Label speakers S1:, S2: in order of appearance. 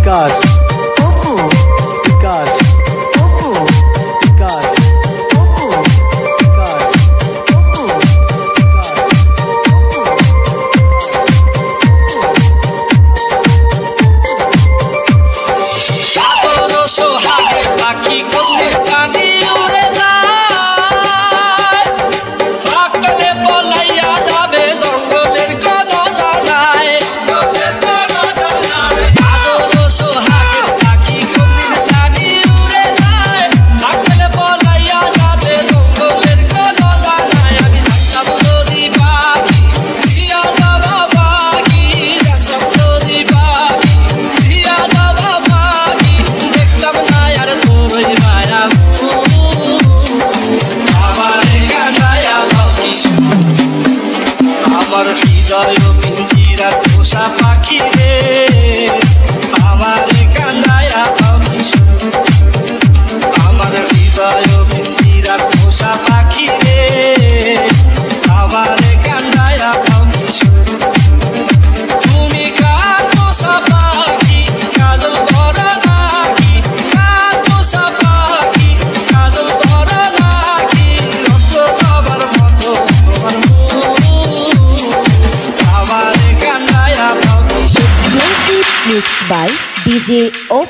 S1: विकास
S2: Oppo
S1: विकास
S2: Oppo
S1: विकास
S2: Oppo
S1: विकास
S2: Oppo
S3: সাগর সোহাগের পাখি কোনে জানি উড়ে যায় ফাঁকলে পলাইয়া যাবে জঙ্গলের কোন জানায় সাগর সোহাগের পাখি কোনে জানি উড়ে যায় ফাঁকলে পলাইয়া যাবে জঙ্গলের কোন জানায় আমি জানতাম যদি পাখি দিয়া যাবা পাখি জানতাম যদি পাখি দিয়া যাবা পাখি দেখতাম না আর তোর মায়া আমারে কাঁদায়া পাখি আমার হৃদয় পিঞ্জিরার পোষা পাখি রে আমারে কাঁদায়া পাখি আমার হৃদয় পিঞ্জিরার পোষা পাখি রে আমারে কাঁদায়া পাখি তুমি কার পোষা পাখি কাজল ভরা নাকি কার পোষা পাখি কাজল ভরা নাকি রক্ত খাবার মতো তোমার আমারে কান্দায়া পাখি
S2: Mixed by DJ Oppo.